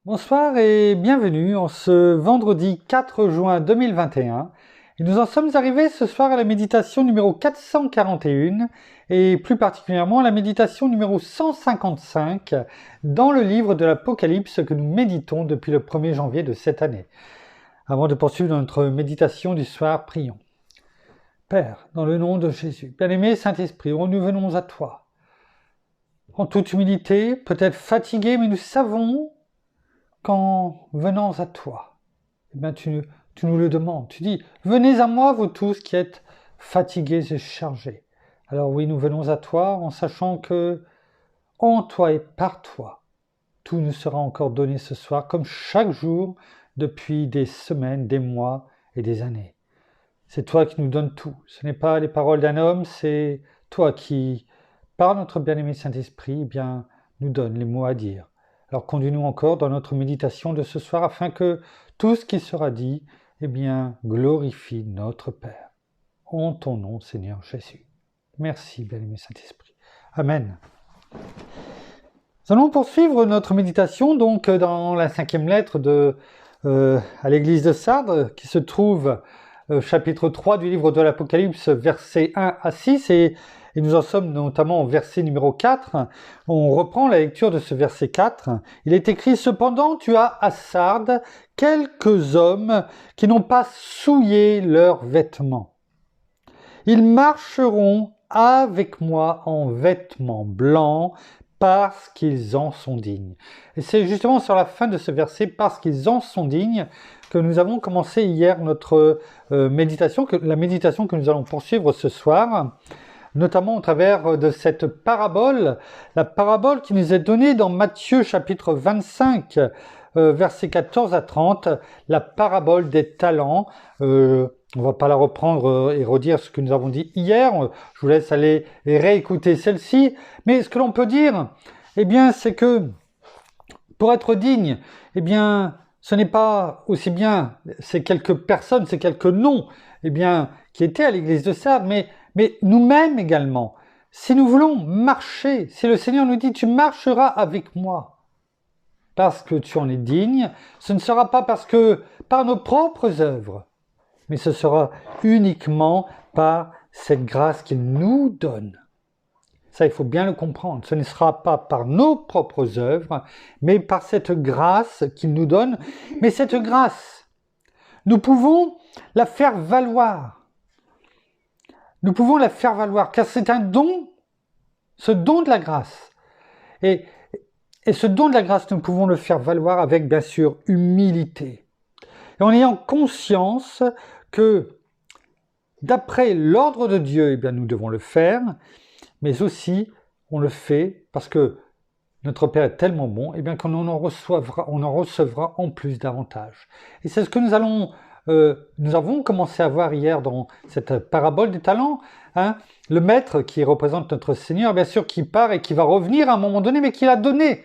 Bonsoir et bienvenue en ce vendredi 4 juin 2021. Et nous en sommes arrivés ce soir à la méditation numéro 441 et plus particulièrement à la méditation numéro 155 dans le livre de l'Apocalypse que nous méditons depuis le 1er janvier de cette année. Avant de poursuivre notre méditation du soir, prions. Père, dans le nom de Jésus, bien-aimé Saint-Esprit, nous venons à toi. En toute humilité, peut-être fatigués, mais nous savons qu'en venant à toi, eh bien tu nous le demandes. Tu dis, venez à moi, vous tous qui êtes fatigués et chargés. Alors oui, nous venons à toi en sachant que en toi et par toi, tout nous sera encore donné ce soir, comme chaque jour, depuis des semaines, des mois et des années. C'est toi qui nous donnes tout. Ce n'est pas les paroles d'un homme, c'est toi qui, par notre bien-aimé Saint-Esprit, eh bien, nous donne les mots à dire. Alors conduis-nous encore dans notre méditation de ce soir afin que tout ce qui sera dit, eh bien, glorifie notre Père. En ton nom, Seigneur Jésus. Merci, bien-aimé Saint-Esprit. Amen. Nous allons poursuivre notre méditation donc dans la 5e lettre à l'église de Sardes, qui se trouve chapitre 3 du livre de l'Apocalypse, versets 1 à 6, et nous en sommes notamment au verset numéro 4. On reprend la lecture de ce verset 4. Il est écrit « Cependant, tu as à Sardes quelques hommes qui n'ont pas souillé leurs vêtements. Ils marcheront avec moi en vêtements blancs, parce qu'ils en sont dignes. » Et c'est justement sur la fin de ce verset, parce qu'ils en sont dignes, que nous avons commencé hier notre méditation, la méditation que nous allons poursuivre ce soir, notamment au travers de cette parabole, la parabole qui nous est donnée dans Matthieu chapitre 25, versets 14 à 30, la parabole des talents. On va pas la reprendre et redire ce que nous avons dit hier. Je vous laisse aller et réécouter celle-ci. Mais ce que l'on peut dire, eh bien, c'est que pour être digne, eh bien, ce n'est pas aussi bien ces quelques personnes, ces quelques noms, eh bien, qui étaient à l'église de Sardes, mais nous-mêmes également. Si nous voulons marcher, si le Seigneur nous dit « Tu marcheras avec moi », parce que tu en es digne, ce ne sera pas parce que par nos propres œuvres, mais ce sera uniquement par cette grâce qu'il nous donne. Ça, il faut bien le comprendre. Ce ne sera pas par nos propres œuvres, mais par cette grâce qu'il nous donne. Mais cette grâce, nous pouvons la faire valoir. Nous pouvons la faire valoir, car c'est un don, ce don de la grâce. Et ce don de la grâce, nous pouvons le faire valoir avec, bien sûr, humilité. Et en ayant conscience que, d'après l'ordre de Dieu, eh bien, nous devons le faire, mais aussi, on le fait parce que notre Père est tellement bon, eh bien, qu'on en recevra en plus davantage. Et c'est ce que nous avons commencé à voir hier dans cette parabole des talents, hein, le maître qui représente notre Seigneur, bien sûr, qui part et qui va revenir à un moment donné, mais qui l'a donné.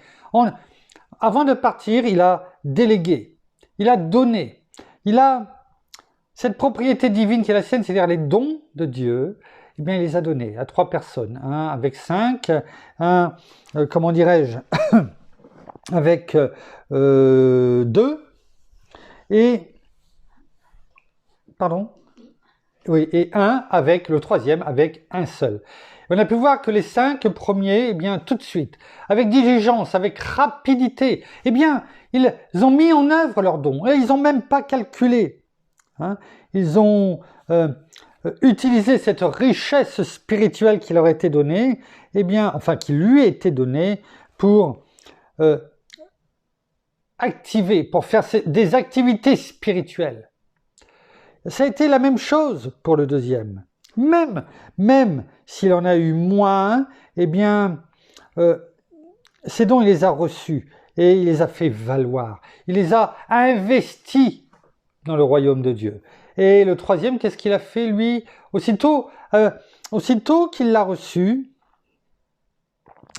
Avant de partir, il a délégué, il a donné, il a cette propriété divine qui est la sienne, c'est-à-dire les dons de Dieu, eh bien, il les a donnés à 3 personnes, un avec 5, un, avec 2, et un avec le 3e, avec un seul. On a pu voir que les 5 premiers, eh bien, tout de suite, avec diligence, avec rapidité, eh bien, ils ont mis en œuvre leurs dons, et ils n'ont même pas calculé. Hein, ils ont utilisé cette richesse spirituelle qui leur a été donnée, eh bien, enfin qui lui a été donnée pour activer, pour faire des activités spirituelles. Ça a été la même chose pour le 2e. Même s'il en a eu moins, eh bien, ces dons, il les a reçus et il les a fait valoir. Il les a investis dans le royaume de Dieu. Et le 3e, qu'est-ce qu'il a fait, lui? Aussitôt qu'il l'a reçu,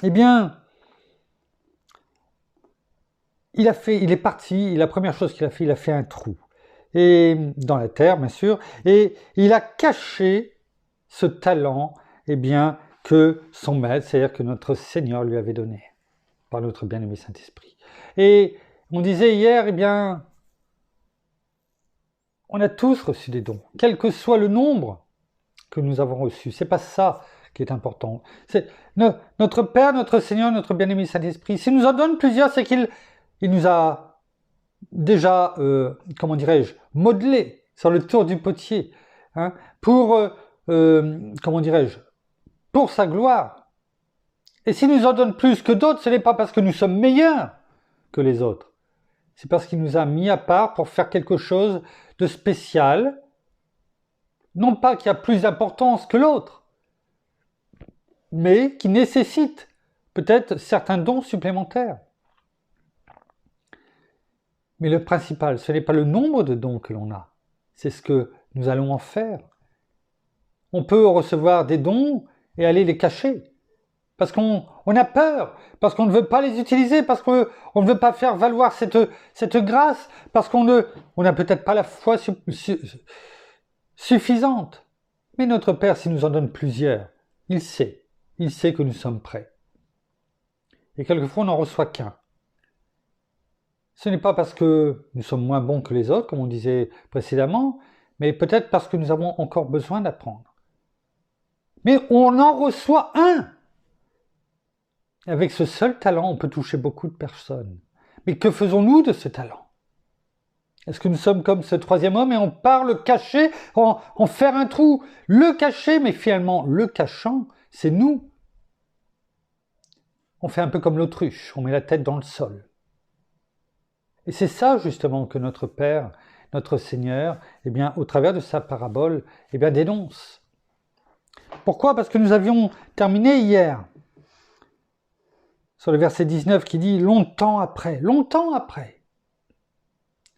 eh bien, il est parti, la première chose qu'il a fait, il a fait un trou. Et dans la terre, bien sûr, et il a caché ce talent, eh bien, que son maître, c'est-à-dire que notre Seigneur lui avait donné, par notre bien-aimé Saint-Esprit. Et On disait hier, eh bien, on a tous reçu des dons, quel que soit le nombre que nous avons reçu. C'est pas ça qui est important. C'est notre Père, notre Seigneur, notre bien-aimé Saint-Esprit. S'il nous en donne plusieurs, c'est qu'il nous a déjà, comment dirais-je, modelé sur le tour du potier, hein, pour, comment dirais-je, pour sa gloire. Et s'il nous en donne plus que d'autres, ce n'est pas parce que nous sommes meilleurs que les autres. C'est parce qu'il nous a mis à part pour faire quelque chose de spécial. Non pas qui a plus d'importance que l'autre, mais qui nécessite peut-être certains dons supplémentaires. Mais le principal, ce n'est pas le nombre de dons que l'on a, c'est ce que nous allons en faire. On peut recevoir des dons et aller les cacher, parce qu'on a peur, parce qu'on ne veut pas les utiliser, parce qu'on ne veut pas faire valoir cette grâce, parce qu'on n'a peut-être pas la foi suffisante. Mais notre Père, s'il nous en donne plusieurs, il sait que nous sommes prêts. Et quelquefois, on n'en reçoit qu'un. Ce n'est pas parce que nous sommes moins bons que les autres, comme on disait précédemment, mais peut-être parce que nous avons encore besoin d'apprendre. Mais on en reçoit un. Avec ce seul talent, on peut toucher beaucoup de personnes. Mais que faisons-nous de ce talent? Est-ce que nous sommes comme ce troisième homme et on part le cacher, en faire un trou, le cacher, mais finalement le cachant, c'est nous. On fait un peu comme l'autruche, on met la tête dans le sol. Et c'est ça justement que notre Père, notre Seigneur, eh bien, au travers de sa parabole, eh bien, dénonce. Pourquoi? Parce que nous avions terminé hier sur le verset 19 qui dit « longtemps après ».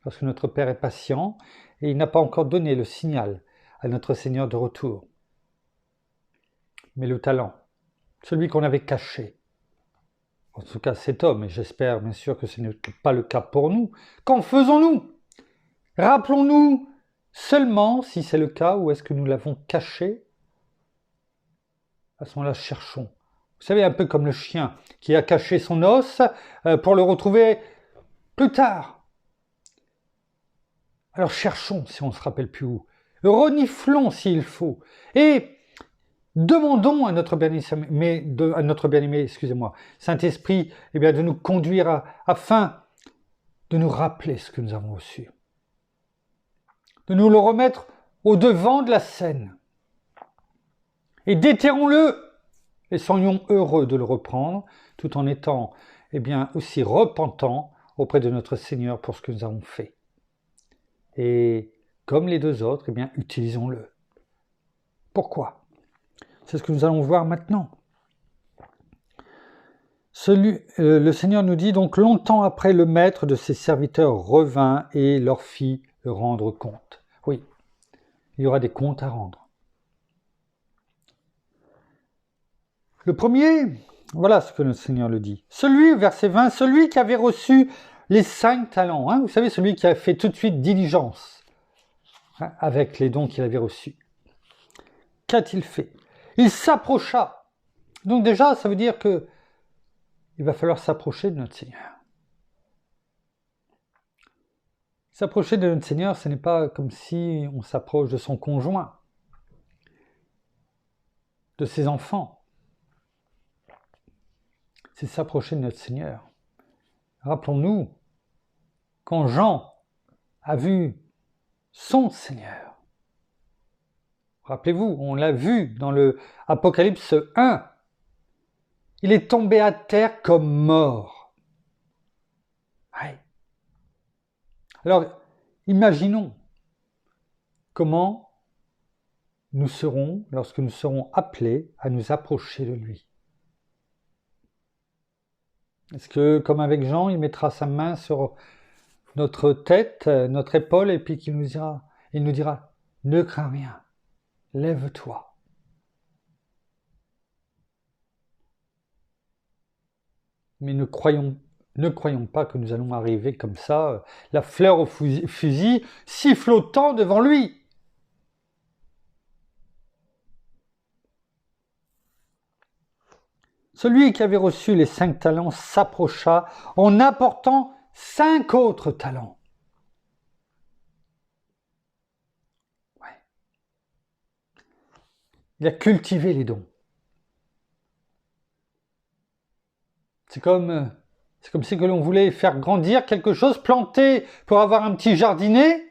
Parce que notre Père est patient et il n'a pas encore donné le signal à notre Seigneur de retour. Mais le talent, celui qu'on avait caché, en tout cas cet homme, et j'espère bien sûr que ce n'est pas le cas pour nous, qu'en faisons-nous? Rappelons-nous seulement si c'est le cas ou est-ce que nous l'avons caché? À ce moment-là, cherchons. Vous savez, un peu comme le chien qui a caché son os pour le retrouver plus tard. Alors cherchons si on ne se rappelle plus où. Reniflons s'il faut. Et demandons à notre bien-aimé, Saint-Esprit, eh bien, de nous conduire afin de nous rappeler ce que nous avons reçu. De nous le remettre au devant de la scène. Et déterrons-le et soyons heureux de le reprendre tout en étant eh bien, aussi repentants auprès de notre Seigneur pour ce que nous avons fait. Et comme les deux autres, eh bien, utilisons-le. Pourquoi? C'est ce que nous allons voir maintenant. Le Seigneur nous dit donc, longtemps après, le maître de ses serviteurs revint et leur fit rendre compte. Oui, il y aura des comptes à rendre. Le premier, voilà ce que le Seigneur le dit. Verset 20, celui qui avait reçu les 5 talents, hein, vous savez, celui qui a fait tout de suite diligence hein, avec les dons qu'il avait reçus. Qu'a-t-il fait? Il s'approcha. Donc déjà, ça veut dire que il va falloir s'approcher de notre Seigneur. S'approcher de notre Seigneur, ce n'est pas comme si on s'approche de son conjoint, de ses enfants. C'est s'approcher de notre Seigneur. Rappelons-nous, quand Jean a vu son Seigneur, rappelez-vous, on l'a vu dans le Apocalypse 1, il est tombé à terre comme mort. Ouais. Alors, imaginons comment nous serons lorsque nous serons appelés à nous approcher de lui. Est-ce que, comme avec Jean, il mettra sa main sur notre tête, notre épaule, et puis il nous dira, ne crains rien, lève-toi. Mais ne croyons pas que nous allons arriver comme ça, la fleur au fusil, sifflotant devant lui. Celui qui avait reçu les 5 talents s'approcha en apportant 5 autres talents. Ouais. Il a cultivé les dons. C'est comme si que l'on voulait faire grandir quelque chose, planter pour avoir un petit jardinet.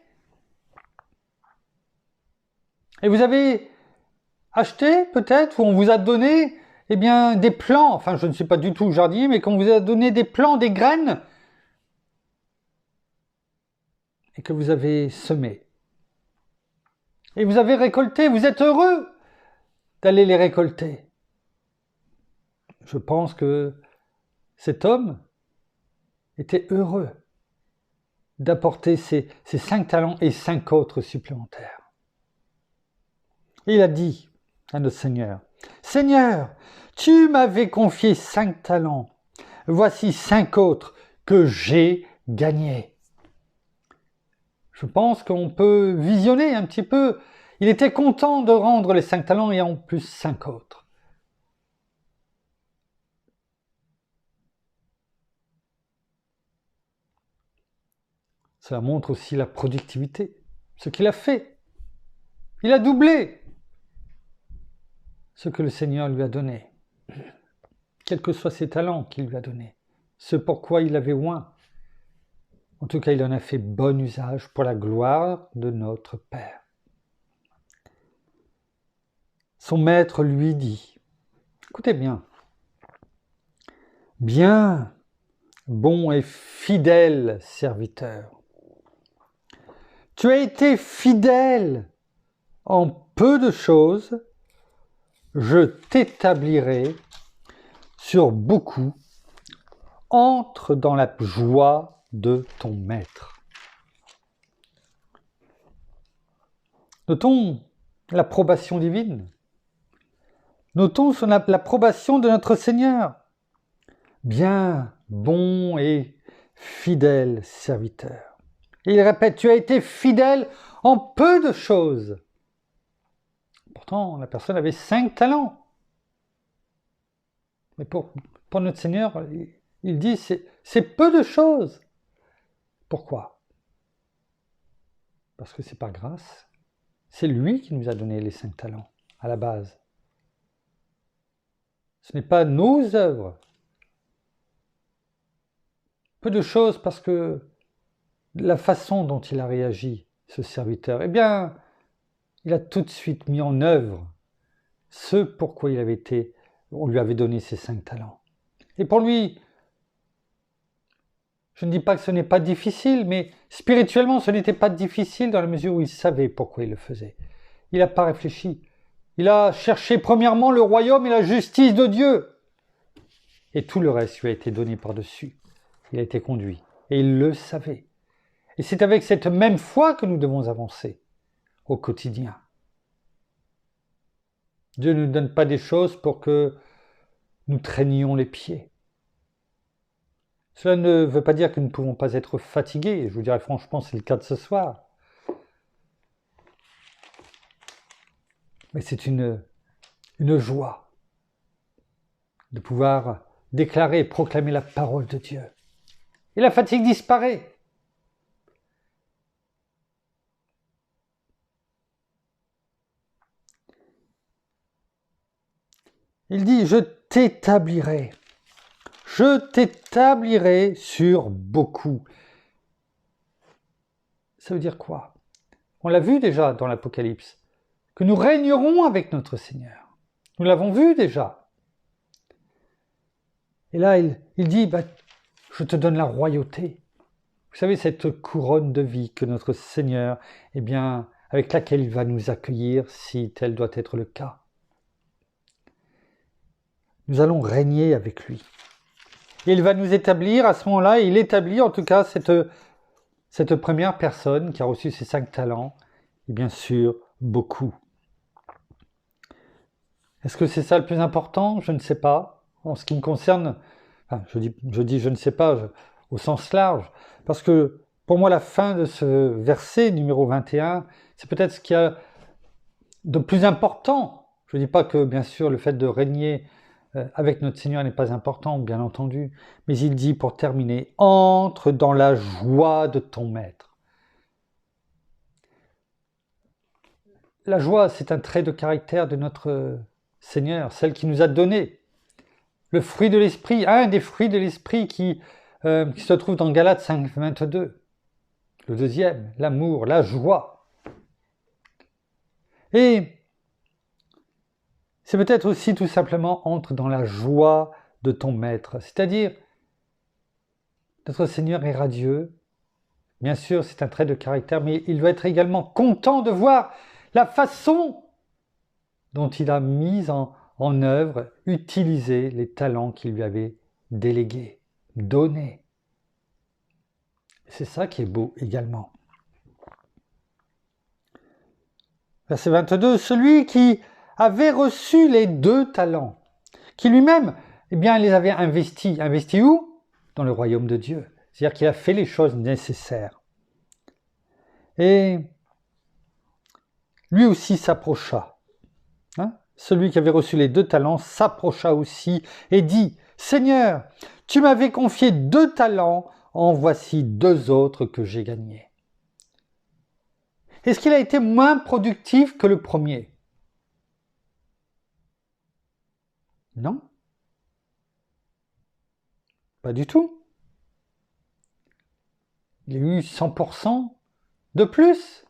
Et vous avez acheté peut-être, ou on vous a donné des plants, enfin je ne suis pas du tout jardinier, mais qu'on vous a donné des plants, des graines, et que vous avez semé. Et vous avez récolté, vous êtes heureux d'aller les récolter. Je pense que cet homme était heureux d'apporter ces 5 talents et 5 autres supplémentaires. Et il a dit à notre Seigneur, « Seigneur, tu m'avais confié 5 talents, voici 5 autres que j'ai gagnés. » Je pense qu'on peut visionner un petit peu. Il était content de rendre les 5 talents et en plus 5 autres. Cela montre aussi la productivité, ce qu'il a fait. Il a doublé ce que le Seigneur lui a donné, quels que soient ses talents qu'il lui a donnés, ce pourquoi il avait oint. En tout cas, il en a fait bon usage pour la gloire de notre Père. Son maître lui dit, écoutez bien, « Bien, bon et fidèle serviteur, tu as été fidèle en peu de choses, je t'établirai sur beaucoup, entre dans la joie de ton maître. » Notons l'approbation divine. Notons l'approbation de notre Seigneur. Bien, bon et fidèle serviteur. Et il répète, tu as été fidèle en peu de choses. Pourtant, la personne avait 5 talents. Mais pour notre Seigneur, il dit, c'est peu de choses. Pourquoi? Parce que c'est par grâce. C'est lui qui nous a donné les 5 talents, à la base. Ce n'est pas nos œuvres. Peu de choses parce que la façon dont il a réagi, ce serviteur, il a tout de suite mis en œuvre ce pourquoi on lui avait donné ces 5 talents. Et pour lui, je ne dis pas que ce n'est pas difficile, mais spirituellement, ce n'était pas difficile dans la mesure où il savait pourquoi il le faisait. Il n'a pas réfléchi. Il a cherché premièrement le royaume et la justice de Dieu. Et tout le reste lui a été donné par-dessus. Il a été conduit. Et il le savait. Et c'est avec cette même foi que nous devons avancer au quotidien. Dieu ne nous donne pas des choses pour que nous traînions les pieds. Cela ne veut pas dire que nous ne pouvons pas être fatigués. Je vous dirais franchement, c'est le cas de ce soir. Mais c'est une joie de pouvoir déclarer et proclamer la parole de Dieu. Et la fatigue disparaît. Il dit, je t'établirai sur beaucoup. Ça veut dire quoi? On l'a vu déjà dans l'Apocalypse, que nous régnerons avec notre Seigneur. Nous l'avons vu déjà. Et là, il dit, je te donne la royauté. Vous savez, cette couronne de vie que notre Seigneur, avec laquelle il va nous accueillir, si tel doit être le cas. Nous allons régner avec lui. Et il va nous établir, à ce moment-là, il établit en tout cas cette première personne qui a reçu ces 5 talents, et bien sûr, beaucoup. Est-ce que c'est ça le plus important? Je ne sais pas. En ce qui me concerne, je dis je ne sais pas au sens large, parce que pour moi la fin de ce verset numéro 21, c'est peut-être ce qu'il y a de plus important. Je ne dis pas que bien sûr le fait de régner avec notre Seigneur n'est pas important, bien entendu, mais il dit pour terminer, entre dans la joie de ton maître. La joie, c'est un trait de caractère de notre Seigneur, celle qui nous a donné. Le fruit de l'esprit, un des fruits de l'esprit qui se trouve dans Galates 5, 22. Le deuxième, l'amour, la joie. Et c'est peut-être aussi tout simplement entre dans la joie de ton maître. C'est-à-dire, notre Seigneur est radieux. Bien sûr, c'est un trait de caractère, mais il doit être également content de voir la façon dont il a mis en œuvre, utilisé les talents qu'il lui avait délégués, donnés. C'est ça qui est beau également. Verset 22, celui qui avait reçu les 2 talents, qui lui-même, les avait investis. Investis où? Dans le royaume de Dieu. C'est-à-dire qu'il a fait les choses nécessaires. Et lui aussi s'approcha. Celui qui avait reçu les 2 talents s'approcha aussi et dit, « Seigneur, tu m'avais confié 2 talents, en voici 2 autres que j'ai gagnés. » Est-ce qu'il a été moins productif que le premier? Non. Pas du tout. Il a eu 100% de plus.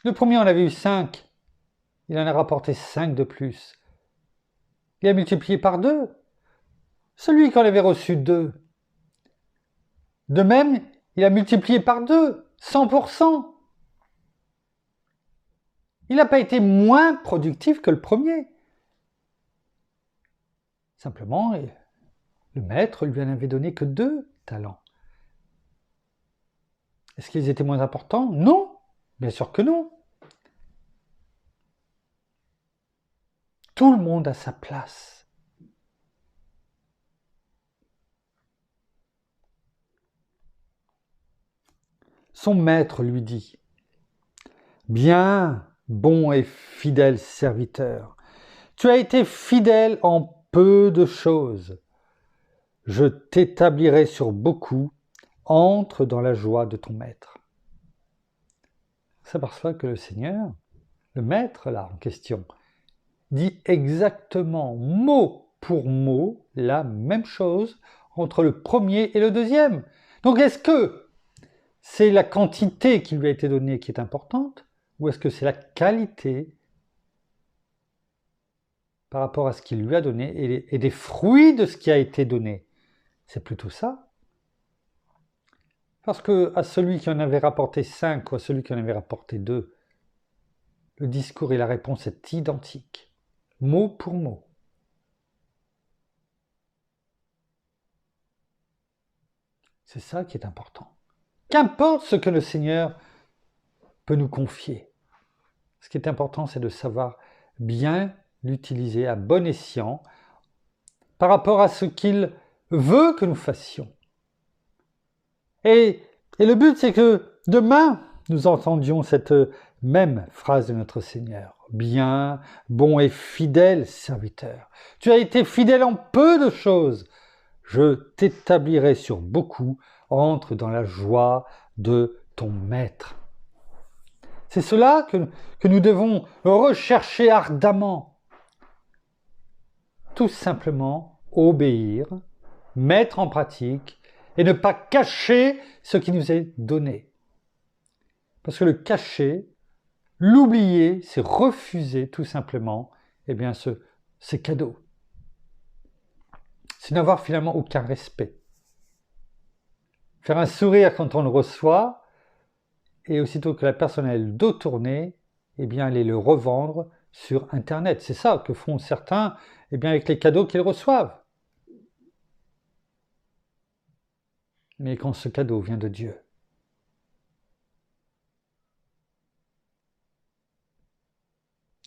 Le premier, on avait eu 5. Il en a rapporté 5 de plus. Il a multiplié par 2. Celui qui en avait reçu 2. De même, il a multiplié par 2, 100%. Il n'a pas été moins productif que le premier. Simplement, le maître lui en avait donné que 2 talents. Est-ce qu'ils étaient moins importants? Non, bien sûr que non. Tout le monde a sa place. Son maître lui dit, « Bien, bon et fidèle serviteur, tu as été fidèle en peu de choses. Je t'établirai sur beaucoup, entre dans la joie de ton maître. » On s'aperçoit que le Seigneur, le maître là en question, dit exactement mot pour mot la même chose entre le premier et le deuxième. Donc est-ce que c'est la quantité qui lui a été donnée qui est importante, ou est-ce que c'est la qualité par rapport à ce qu'il lui a donné et des fruits de ce qui a été donné? C'est plutôt ça. Parce que à celui qui en avait rapporté 5 ou à celui qui en avait rapporté 2, le discours et la réponse est identique, mot pour mot. C'est ça qui est important. Qu'importe ce que le Seigneur peut nous confier. Ce qui est important, c'est de savoir bien l'utiliser à bon escient par rapport à ce qu'il veut que nous fassions. Et le but, c'est que demain, nous entendions cette même phrase de notre Seigneur. Bien, bon et fidèle serviteur. Tu as été fidèle en peu de choses. Je t'établirai sur beaucoup. Entre dans la joie de ton maître. C'est cela que nous devons rechercher ardemment. Tout simplement obéir, mettre en pratique et ne pas cacher ce qui nous est donné. Parce que le cacher, l'oublier, c'est refuser tout simplement ces cadeaux. C'est n'avoir finalement aucun respect. Faire un sourire quand on le reçoit, et aussitôt que la personne a le dos tourné, aller le revendre sur Internet. C'est ça que font certains avec les cadeaux qu'ils reçoivent. Mais quand ce cadeau vient de Dieu,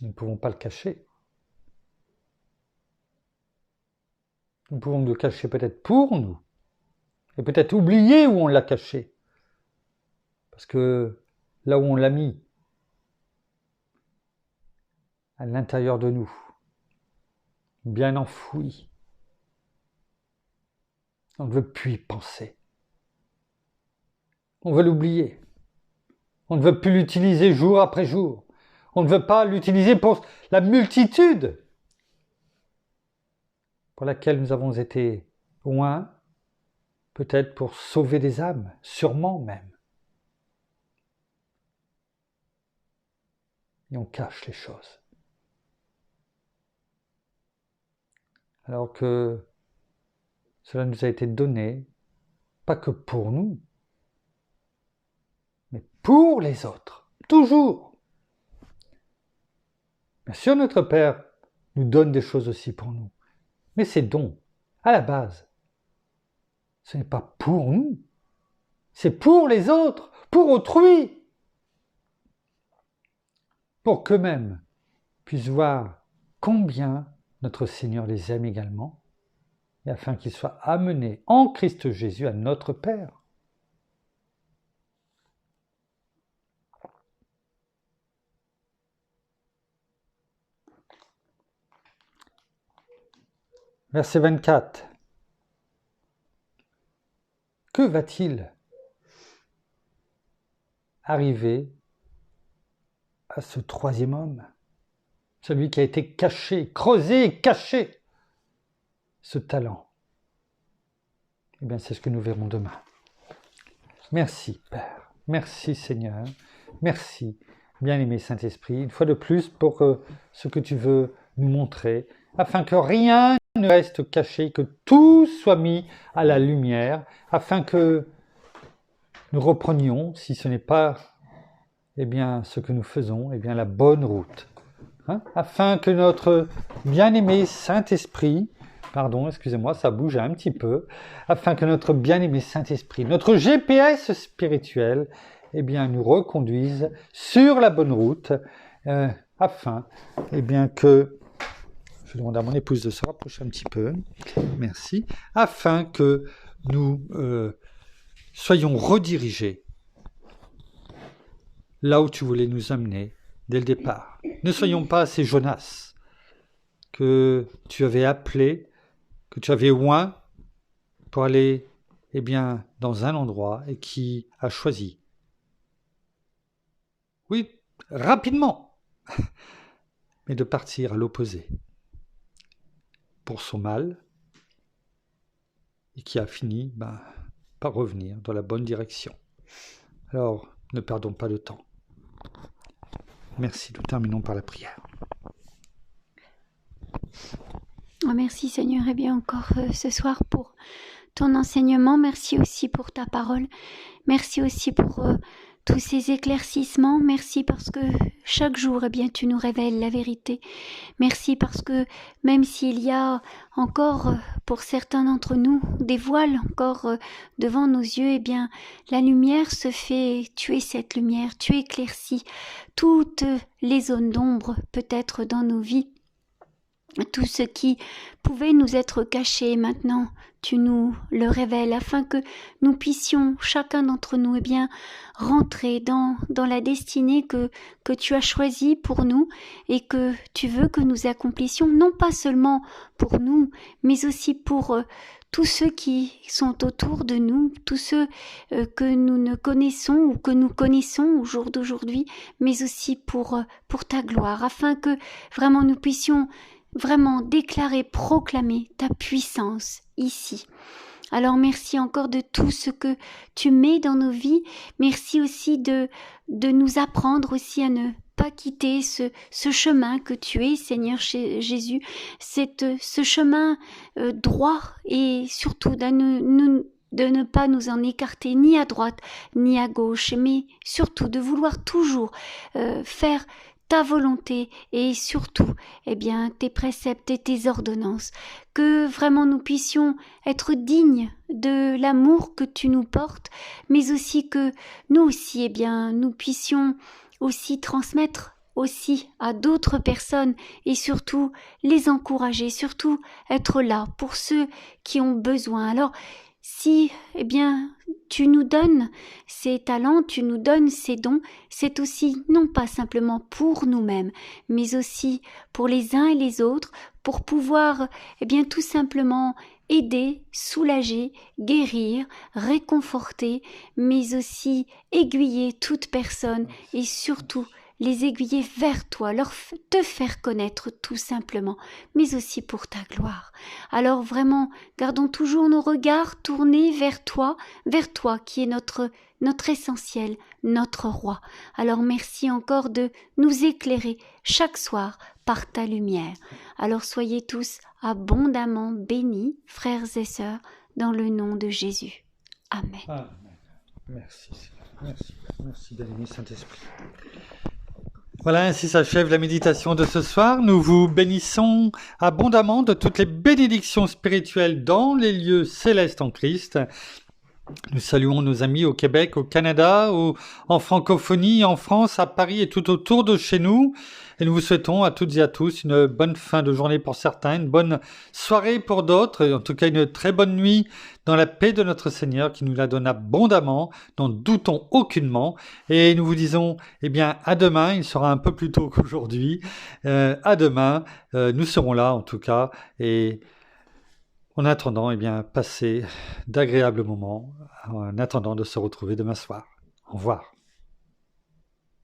nous ne pouvons pas le cacher. Nous pouvons le cacher peut-être pour nous, et peut-être oublier où on l'a caché. Parce que là où on l'a mis, à l'intérieur de nous, bien enfoui. On ne veut plus y penser. On veut l'oublier. On ne veut plus l'utiliser jour après jour. On ne veut pas l'utiliser pour la multitude pour laquelle nous avons été loin, peut-être pour sauver des âmes, sûrement même. Et on cache les choses. Alors que cela nous a été donné, pas que pour nous, mais pour les autres, toujours. Bien sûr, notre Père nous donne des choses aussi pour nous, mais ces dons, à la base, ce n'est pas pour nous, c'est pour les autres, pour autrui, pour qu'eux-mêmes puissent voir combien notre Seigneur les aime également, et afin qu'ils soient amenés en Christ Jésus à notre Père. Verset 24. Que va-t-il arriver à ce troisième homme, celui qui a été caché, creusé et caché, ce talent? Eh bien, c'est ce que nous verrons demain. Merci, Père. Merci, Seigneur. Merci, bien-aimé Saint-Esprit, une fois de plus pour ce que tu veux nous montrer, afin que rien ne reste caché, que tout soit mis à la lumière, afin que nous reprenions, si ce n'est pas ce que nous faisons, la bonne route. Afin que notre bien-aimé Saint-Esprit, excusez-moi, ça bouge un petit peu, afin que notre bien-aimé Saint-Esprit, notre GPS spirituel, nous reconduise sur la bonne route, afin que, je demande à mon épouse de se rapprocher un petit peu, merci, afin que nous soyons redirigés là où tu voulais nous amener dès le départ. Ne soyons pas ces Jonas que tu avais appelés, que tu avais oint pour aller dans un endroit et qui a choisi. Oui, rapidement, mais de partir à l'opposé pour son mal et qui a fini par revenir dans la bonne direction. Alors, ne perdons pas de temps. Merci, nous terminons par la prière. Merci Seigneur, encore ce soir pour ton enseignement. Merci aussi pour ta parole. Merci aussi pour tous ces éclaircissements. Merci parce que chaque jour, tu nous révèles la vérité. Merci parce que même s'il y a encore pour certains d'entre nous des voiles encore devant nos yeux, la lumière se fait, tu es cette lumière, tu éclaircis toutes les zones d'ombre peut-être dans nos vies. Tout ce qui pouvait nous être caché maintenant, tu nous le révèles afin que nous puissions, chacun d'entre nous, rentrer dans la destinée que tu as choisie pour nous et que tu veux que nous accomplissions, non pas seulement pour nous, mais aussi pour tous ceux qui sont autour de nous, tous ceux que nous ne connaissons ou que nous connaissons au jour d'aujourd'hui, mais aussi pour ta gloire, afin que vraiment nous puissions vraiment déclarer, proclamer ta puissance ici. Alors merci encore de tout ce que tu mets dans nos vies. Merci aussi de nous apprendre aussi à ne pas quitter ce chemin que tu es, Seigneur Jésus, ce chemin droit et surtout de ne pas nous en écarter ni à droite ni à gauche, mais surtout de vouloir toujours faire ta volonté et surtout, tes préceptes et tes ordonnances, que vraiment nous puissions être dignes de l'amour que tu nous portes, mais aussi que nous aussi, nous puissions aussi transmettre aussi à d'autres personnes et surtout les encourager, surtout être là pour ceux qui ont besoin. Alors, si, tu nous donnes ces talents, tu nous donnes ces dons, c'est aussi non pas simplement pour nous-mêmes, mais aussi pour les uns et les autres, pour pouvoir, tout simplement aider, soulager, guérir, réconforter, mais aussi aiguiller toute personne et surtout les aiguiller vers toi, te faire connaître tout simplement, mais aussi pour ta gloire. Alors vraiment, gardons toujours nos regards tournés vers toi qui est notre essentiel, notre roi. Alors merci encore de nous éclairer chaque soir par ta lumière. Alors soyez tous abondamment bénis, frères et sœurs, dans le nom de Jésus. Amen. Amen. Merci, merci bien-aimé Saint-Esprit. Voilà, ainsi s'achève la méditation de ce soir. Nous vous bénissons abondamment de toutes les bénédictions spirituelles dans les lieux célestes en Christ. Nous saluons nos amis au Québec, au Canada, en francophonie, en France, à Paris et tout autour de chez nous. Et nous vous souhaitons à toutes et à tous une bonne fin de journée pour certains, une bonne soirée pour d'autres, et en tout cas une très bonne nuit dans la paix de notre Seigneur qui nous la donne abondamment, n'en doutons aucunement. Et nous vous disons, à demain, il sera un peu plus tôt qu'aujourd'hui. À demain, nous serons là en tout cas. Et en attendant, passez d'agréables moments, en attendant de se retrouver demain soir. Au revoir.